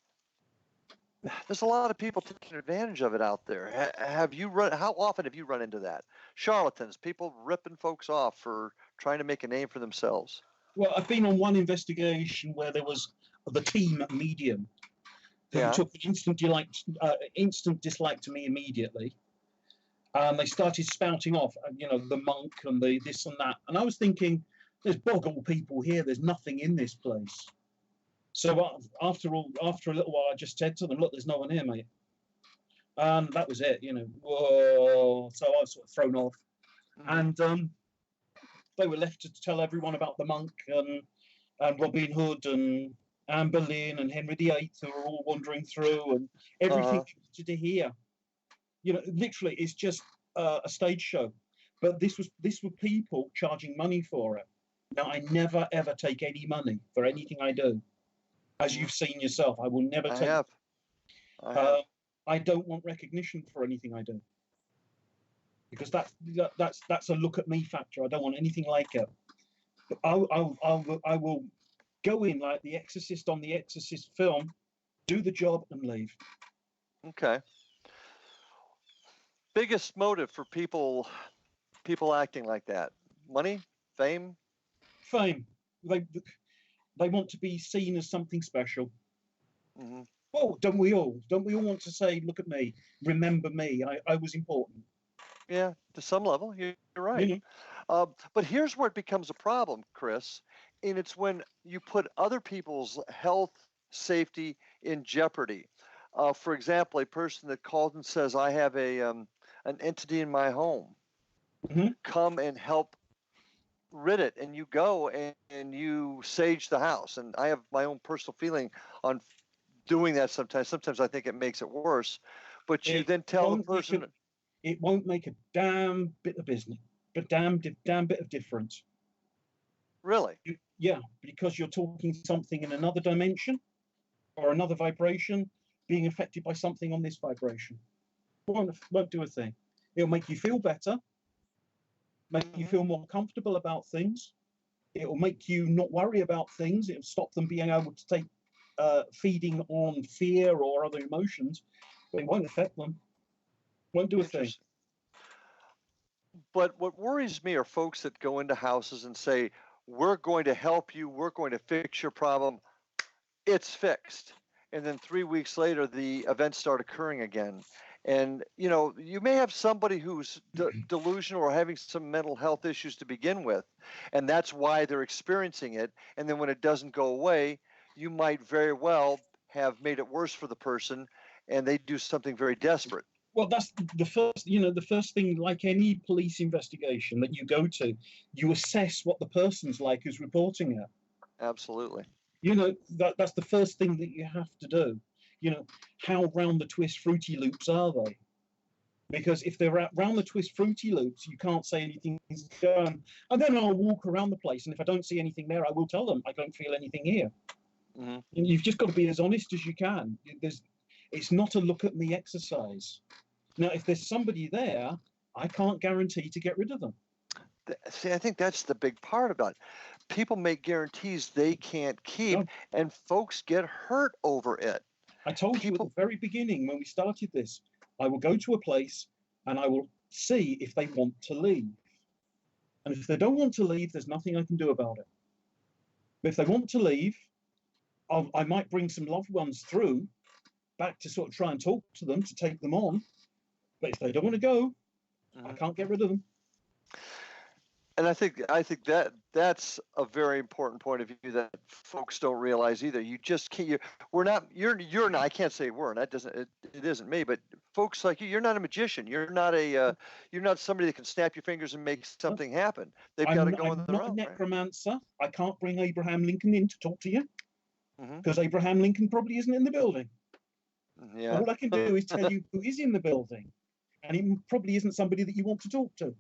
A: There's a lot of people taking advantage of it out there. How often have you run into that? Charlatans, people ripping folks off for trying to make a name for themselves.
B: Well, I've been on one investigation where there was the team medium who took an instant dislike to me immediately. And they started spouting off, the monk and the this and that. And I was thinking, there's boggle people here. There's nothing in this place. So after a little while, I just said to them, look, there's no one here, mate. And that was it, whoa. So I was sort of thrown off. Mm-hmm. And they were left to tell everyone about the monk and Robin Hood and Anne Boleyn and Henry VIII, who were all wandering through, and everything you wanted to hear. Literally, it's just a stage show. But this were people charging money for it. Now, I never, ever take any money for anything I do. As you've seen yourself, I will never take.
A: I have.
B: I don't want recognition for anything I do, because that's a look at me factor. I don't want anything like it. But I will go in like the Exorcist on the Exorcist film, do the job and leave.
A: Okay. Biggest motive for people acting like that? Money? Fame?
B: Fame. They want to be seen as something special.
A: Mm-hmm.
B: Well, don't we all? Don't we all want to say, "Look at me, remember me, I was important."
A: Yeah, to some level, you're right.
B: You know,
A: But here's where it becomes a problem, Chris, and it's when you put other people's health, safety in jeopardy. For example, a person that calls and says, "I have an entity in my home.
B: hmm
A: Come and help rid it," and you go and you sage the house. And I have my own personal feeling on doing that sometimes. Sometimes I think it makes it worse. But you
B: it
A: then tell the
B: won't make
A: person,
B: it won't make a damn bit of business, but damn bit of difference.
A: really?
B: Yeah, because you're talking something in another dimension or another vibration being affected by something on this vibration. Won't do a thing. It'll make you feel better, make you
A: Hmm.
B: feel more comfortable about things. It will make you not worry about things. It will stop them being able to take feeding on fear or other emotions, but it won't affect them. Won't do a thing.
A: Interesting. But what worries me are folks that go into houses and say, "We're going to help you. We're going to fix your problem. It's fixed." And then 3 weeks later, the events start occurring again. And you may have somebody who's delusional or having some mental health issues to begin with, and that's why they're experiencing it. And then when it doesn't go away, you might very well have made it worse for the person, and they do something very desperate.
B: Well, that's the first. The first thing, like any police investigation that you go to, you assess what the person's like who's reporting it.
A: Absolutely.
B: That's the first thing that you have to do. How round the twist fruity loops are they? Because if they're round the twist fruity loops, you can't say anything's done. And then I'll walk around the place, and if I don't see anything there, I will tell them I don't feel anything here.
A: Hmm.
B: And you've just got to be as honest as you can. It's not a look at me exercise. Now, if there's somebody there, I can't guarantee to get rid of them.
A: See, I think that's the big part about it. People make guarantees they can't keep,
B: No,
A: and folks get hurt over it.
B: I told you at the
A: People,
B: very beginning when we started this, I will go to a place and I will see if they want to leave. And if they don't want to leave, there's nothing I can do about it. But if they want to leave, I might bring some loved ones through back to sort of try and talk to them to take them on. But if they don't want to go, I
A: mhm.
B: can't get rid of them.
A: And I think that's a very important point of view that folks don't realize either. You just can't. We're not. You're not. I can't say we're. And that doesn't. It isn't me. But folks like you, you're not a magician. You're not You're not somebody that can snap your fingers and make
B: No,
A: something happen. They've got
B: I'm
A: to
B: not,
A: go
B: I'm
A: on their
B: not a
A: own, right?
B: necromancer. I can't bring Abraham Lincoln in to talk to you
A: Hmm.
B: because Abraham Lincoln probably isn't in the building.
A: Yeah.
B: All I can do is tell you who is in the building, and it probably isn't somebody that you want to talk to.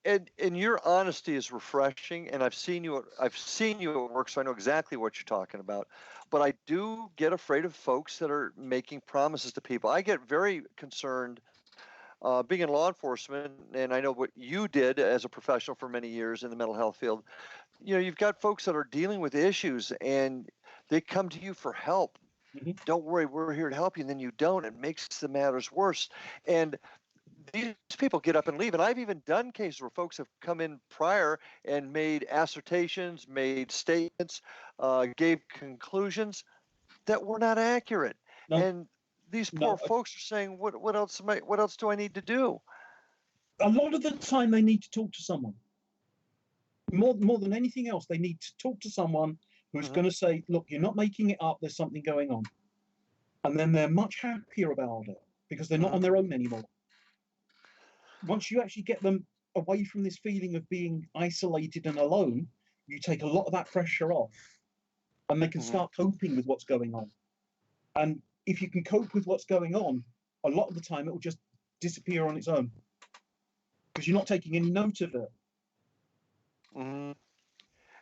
A: and, and your honesty is refreshing, and I've seen you at work, so I know exactly what you're talking about. But I do get afraid of folks that are making promises to people. I get very concerned, being in law enforcement, and I know what you did as a professional for many years in the mental health field. You've got folks that are dealing with issues, and they come to you for help.
B: Mhm.
A: "Don't worry, we're here to help you," and then you don't. It makes the matters worse. And these people get up and leave. And I've even done cases where folks have come in prior and made assertions, made statements, gave conclusions that were not accurate.
B: No,
A: And these poor
B: no.
A: folks are saying, what else do I need to do?"
B: A lot of the time, they need to talk to someone. More than anything else, they need to talk to someone who's
A: Hmm.
B: going to say, "Look, you're not making it up. There's something going on," and then they're much happier about it because they're not
A: Hmm.
B: on their own anymore. Once you actually get them away from this feeling of being isolated and alone, you take a lot of that pressure off, and they can
A: Hmm.
B: start coping with what's going on. And if you can cope with what's going on, a lot of the time it will just disappear on its own because you're not taking any note of it.
A: Hmm.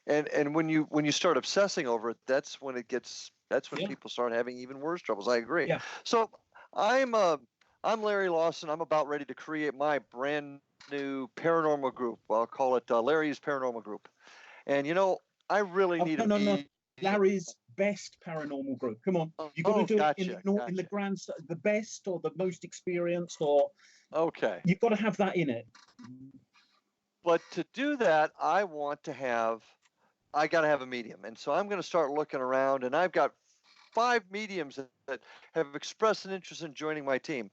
A: And when you start obsessing over it, that's when
B: Yeah,
A: people start having even worse troubles. I agree.
B: yeah.
A: So I'm Larry Lawson. I'm about ready to create my brand new paranormal group. I'll call it Larry's Paranormal Group. And I really
B: Oh,
A: need
B: no,
A: a
B: no, no.
A: medium.
B: Larry's best paranormal group. Come on, you got to
A: Oh,
B: do it
A: gotcha,
B: in the
A: gotcha.
B: grand, the best or the most experienced, or
A: Okay.
B: you've got to have that in it.
A: But to do that, I got to have a medium. And so I'm going to start looking around, and I've got 5 mediums that have expressed an interest in joining my team.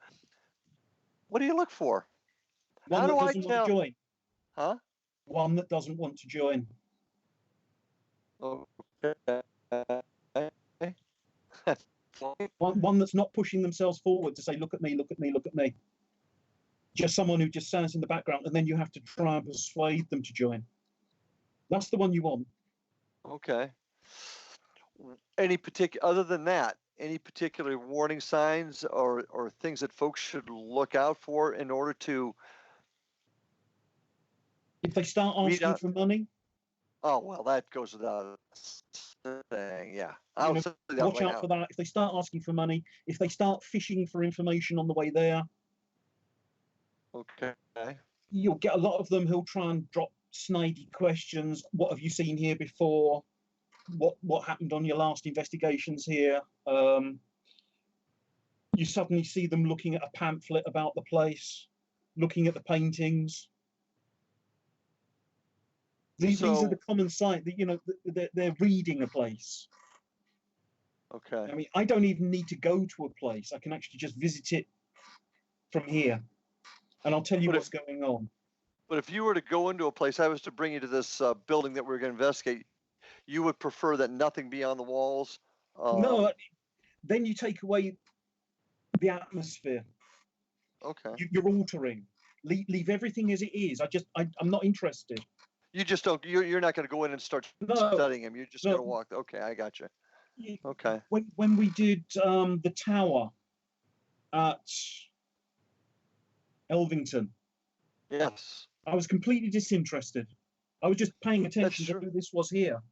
A: What do you look for?
B: One
A: How
B: that
A: do I
B: doesn't want
A: tell?
B: to join.
A: Huh?
B: One that doesn't want to join.
A: Okay.
B: One that's not pushing themselves forward to say, look at me, look at me, look at me. Just someone who just stands in the background, and then you have to try and persuade them to join. That's the one you want.
A: Okay. Any particular, other than that, any particular warning signs or things that folks should look out for in order to
B: If they start asking for money,
A: oh well, that goes without saying. Yeah,
B: you
A: I'll
B: know,
A: say that
B: watch
A: right
B: out
A: now.
B: for that. If they start asking for money, if they start fishing for information on the way there,
A: Okay.
B: you'll get a lot of them who'll try and drop snidey questions. What have you seen here before? What happened on your last investigations here? You suddenly see them looking at a pamphlet about the place, looking at the paintings. These are the common sight that, you know, they're reading a place.
A: Okay.
B: I mean, I don't even need to go to a place. I can actually just visit it from here, and I'll tell you what's going on.
A: But if you were to go into a place, I was to bring you to this building that we're going to investigate, you would prefer that nothing be on the walls?
B: No, then you take away the atmosphere.
A: Okay.
B: You're altering. Leave everything as it is. I'm not interested.
A: You just don't. You're not going to go in and start studying them. You're just going to walk. Okay, I got you. Okay.
B: When we did the tower at Elvington,
A: yes,
B: I was completely disinterested. I was just paying attention to who this was here.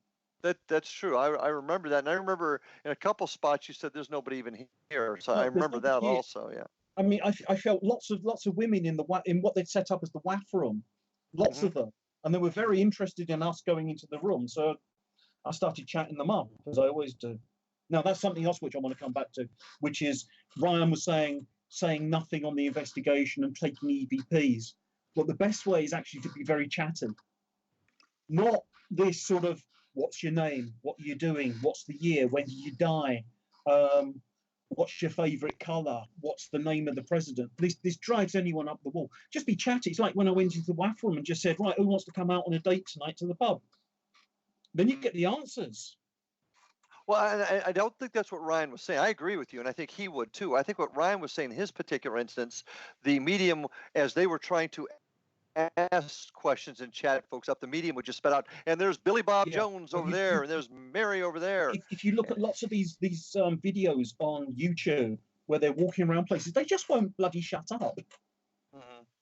A: That's true. I remember that, and I remember in a couple spots you said there's nobody even here. So I remember that also. Yeah.
B: I mean, I felt lots of women in what they'd set up as the WAF room, lots of them, and they were very interested in us going into the room. So I started chatting them up, as I always do. Now that's something else which I want to come back to, which is Ryan was saying nothing on the investigation and taking EVPs. Well, the best way is actually to be very chatty, not this sort of what's your name, what are you doing, what's the year, when did you die, what's your favorite color, what's the name of the president. This drives anyone up the wall. Just be chatty. It's like when I went into the WAF room and just said, right, who wants to come out on a date tonight to the pub? Then you get the answers.
A: Well, I don't think that's what Ryan was saying. I agree with you, and I think he would too. I think what Ryan was saying in his particular instance, the medium, as they were trying to ask questions and chat folks up, the medium would just spit out, and there's Billy Bob Jones over there, and there's Mary over there.
B: If you look at lots of these videos on YouTube where they're walking around places, they just won't bloody shut up.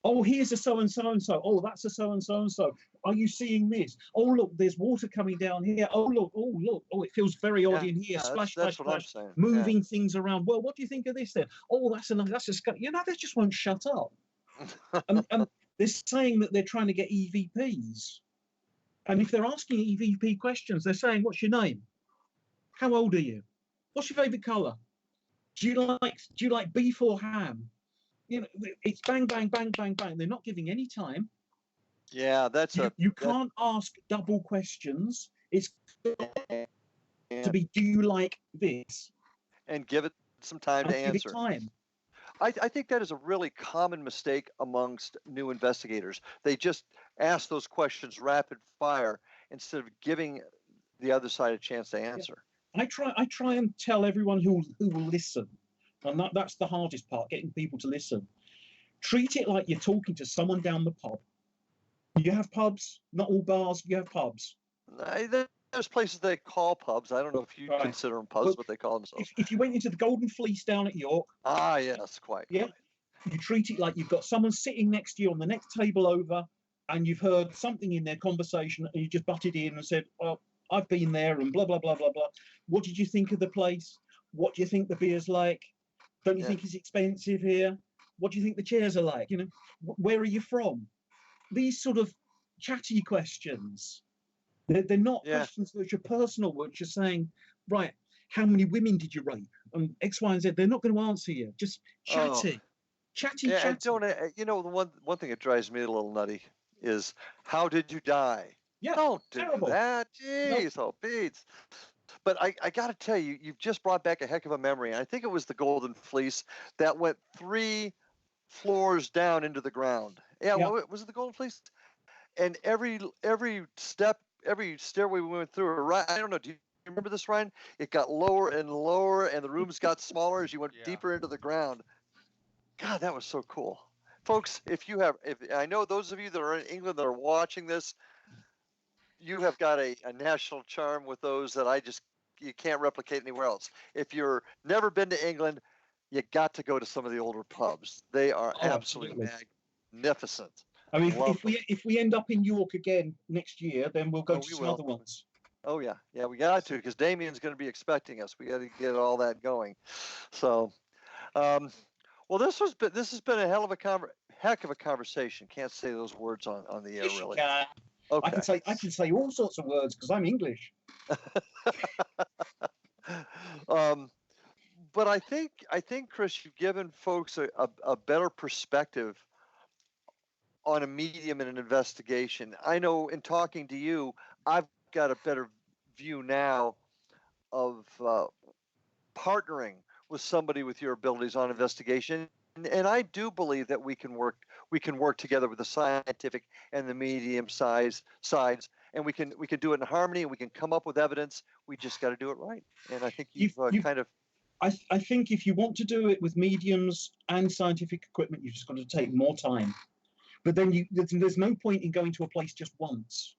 B: Oh, here's a so-and-so and so. Oh, that's a so-and-so and so. Are you seeing this? Oh, look, there's water coming down here. Oh, look. Oh, look. Oh, it feels very odd in here. Splash,
A: that's
B: splash,
A: what I'm
B: splash.
A: saying.
B: Moving things around. Well, what do you think of this then? Oh, that's a you know, they just won't shut up. and they're saying that they're trying to get EVPs. And if they're asking EVP questions, they're saying, what's your name? How old are you? What's your favorite color? Do you like beef or ham? You know, it's bang, bang, bang, bang, bang. They're not giving any time.
A: Yeah,
B: you can't ask double questions. It's to be, do you like this?
A: And give it some time to answer. I think that is a really common mistake amongst new investigators. They just ask those questions rapid fire instead of giving the other side a chance to answer.
B: I try and tell everyone who will listen, and that's the hardest part, getting people to listen. Treat it like you're talking to someone down the pub. You have pubs, not all bars, you have pubs.
A: There's places they call pubs. I don't know if you consider them pubs, but they call themselves.
B: If you went into the Golden Fleece down at York.
A: Ah, yes, quite.
B: Yeah. Right. You treat it like you've got someone sitting next to you on the next table over, and you've heard something in their conversation, and you just butted in and said, well, I've been there, and blah, blah, blah, blah, blah. What did you think of the place? What do you think the beer's like? Don't you think it's expensive here? What do you think the chairs are like? You know, where are you from? These sort of chatty questions. They're not questions which are personal, which are saying, right, how many women did you rape? And X, Y, and Z. They're not going to answer you. Just chatty. Chatty.
A: You know, the one thing that drives me a little nutty is, how did you die?
B: Yeah,
A: don't
B: terrible.
A: do that. Jeez, oh, Pete. but I got to tell you, you've just brought back a heck of a memory. I think it was the Golden Fleece that went 3 floors down into the ground. Yeah,
B: Yeah.
A: was it the Golden Fleece? And every step, every stairway we went through, right? I don't know. Do you remember this, Ryan? It got lower and lower, and the rooms got smaller as you went
C: Yeah.
A: deeper into the ground. God, that was so cool, folks. If I know those of you that are in England that are watching this, you have got a national charm with those that you can't replicate anywhere else. If you're never been to England, you got to go to some of the older pubs. They are
B: Oh,
A: absolutely
B: absolutely.
A: magnificent.
B: I mean,
A: Love
B: if we end up in York again next year, then we'll go
A: Oh,
B: to
A: we
B: some
A: will.
B: other ones.
A: Oh yeah, we got to, because Damien's going to be expecting us. We got to get all that going. So, well, this has been a heck of a conversation. Can't say those words on the air,
B: Yes, you
A: really.
B: can.
A: Okay.
B: I can say all sorts of words because I'm English.
A: But I think Chris, you've given folks a better perspective on a medium in an investigation. I know in talking to you, I've got a better view now of partnering with somebody with your abilities on investigation. And I do believe that we can work together with the scientific and the medium sides, and we can do it in harmony, and we can come up with evidence. We just got to do it right. And I think you've kind of.
B: I think if you want to do it with mediums and scientific equipment, you've just got to take more time. But then there's no point in going to a place just once.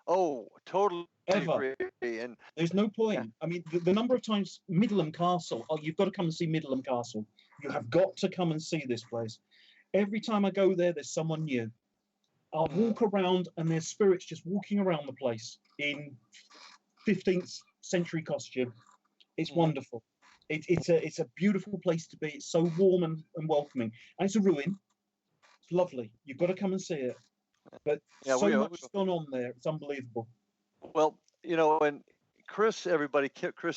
A: Oh, totally
B: Ever.
A: agree. And
B: there's no point.
A: Yeah.
B: I mean, the number of times Middleham Castle. Oh, you've got to come and see Middleham Castle. You have got to come and see this place. Every time I go there, there's someone new. I'll walk around and there's spirits just walking around the place in 15th century costume. It's wonderful. It's a beautiful place to be. It's so warm and welcoming. And it's a ruin. It's lovely. You've got to come and see it. But
A: Yeah,
B: so much has gone on there. It's unbelievable.
A: Well, and Chris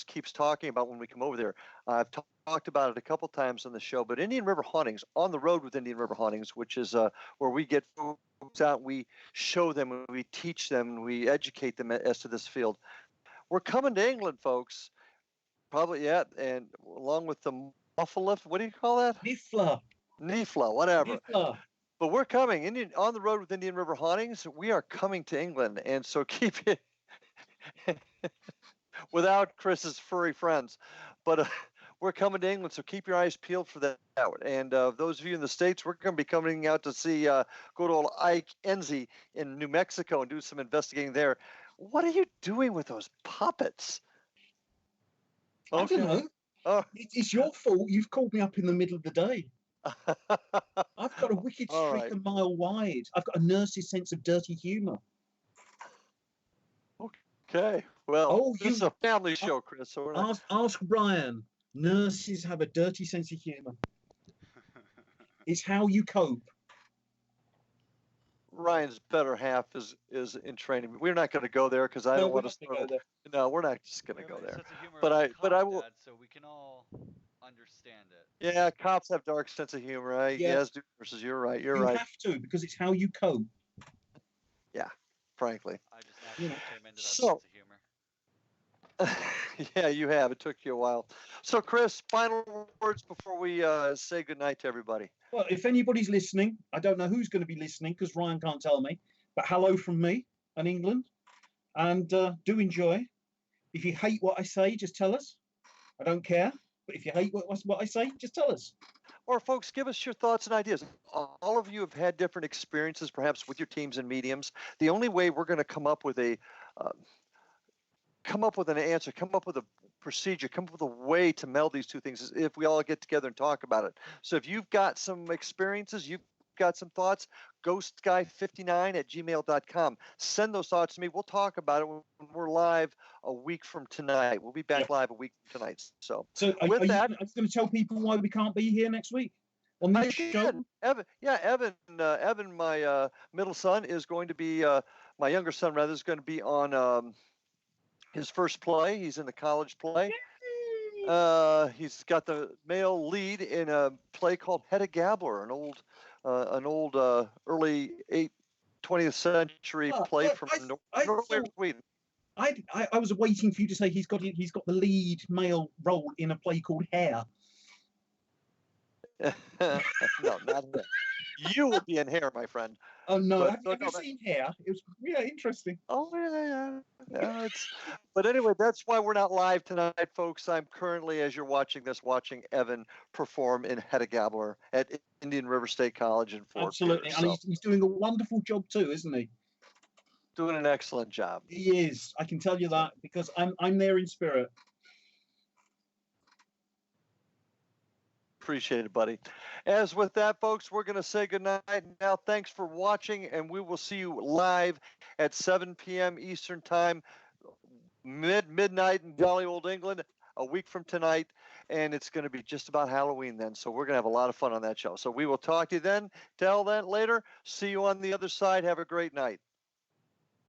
A: keeps talking about when we come over there. I've talked about it a couple times on the show, but Indian River Hauntings, on the road with Indian River Hauntings, which is where we get folks out, we show them, and we teach them, and we educate them as to this field. We're coming to England, folks. Probably, yeah, and along with the Muffalif, what do you call that? Nifla, whatever.
B: Nifla.
A: But we're coming on the road with Indian River Hauntings. We are coming to England, and so keep it without Chris's furry friends. But we're coming to England, so keep your eyes peeled for that. And those of you in the States, we're going to be coming out to see good old Ike Enzi in New Mexico and do some investigating there. What are you doing with those puppets?
B: I don't know.
A: Oh.
B: It's your fault. You've called me up in the middle of the day. I've got a wicked streak a mile wide. I've got a nurse's sense of dirty humour.
A: Okay. Well, this is a family show, Chris. So
B: ask Brian. Nurses have a dirty sense of humour. It's how you cope.
A: Ryan's better half is in training. We're not going to go there because I don't want to start. No, we're not just going to go there. But I will.
C: Dad, so we can all understand it.
A: Yeah, cops have dark sense of humor, right? Yes, versus you're right. You're right.
B: You have to, because it's how you cope.
A: Yeah, frankly.
C: I just naturally came into that sense of humor.
A: Yeah, you have. It took you a while. So, Chris, final words before we say goodnight to everybody.
B: Well, if anybody's listening, I don't know who's going to be listening because Ryan can't tell me, but hello from me and England, and do enjoy. If you hate what I say, just tell us. I don't care. But if you hate what I say, just tell us.
A: Or, folks, give us your thoughts and ideas. All of you have had different experiences, perhaps with your teams and mediums. The only way we're going to come up with an answer, come up with a procedure, come up with a way to meld these two things is if we all get together and talk about it. So if you've got some experiences, you've got some thoughts, ghostguy59@gmail.com. Send those thoughts to me. We'll talk about it when we're live a week from tonight. We'll be back live a week from tonight. So
B: with that, I'm going to tell people why we can't be here next week on this show.
A: Evan, my middle son is going to be, my younger son rather, is going to be on his first play. He's in the college play. He's got the male lead in a play called Hedda Gabler, an old early 20th century play from Norway, Sweden.
B: I was waiting for you to say he's got the lead male role in a play called Hair.
A: No, not him. You would be in Hair, my friend.
B: Oh no!
A: But
B: Have
A: no,
B: you
A: no, that,
B: seen Hair? It was interesting.
A: oh yeah. But anyway, that's why we're not live tonight, folks. I'm currently, as you're watching this, watching Evan perform in Hedda Gabler at Indian River State College in Fort
B: Absolutely,
A: Pierce.
B: and
A: So
B: he's doing a wonderful job too, isn't he?
A: doing an excellent job.
B: He is. I can tell you that because I'm there in spirit.
A: Appreciate it, buddy. As with that, folks, we're going to say goodnight now. Thanks for watching, and we will see you live at 7 p.m. Eastern Time, midnight in jolly old England, a week from tonight. And it's going to be just about Halloween then. So we're going to have a lot of fun on that show. So we will talk to you then. Till then, later. See you on the other side. Have a great night.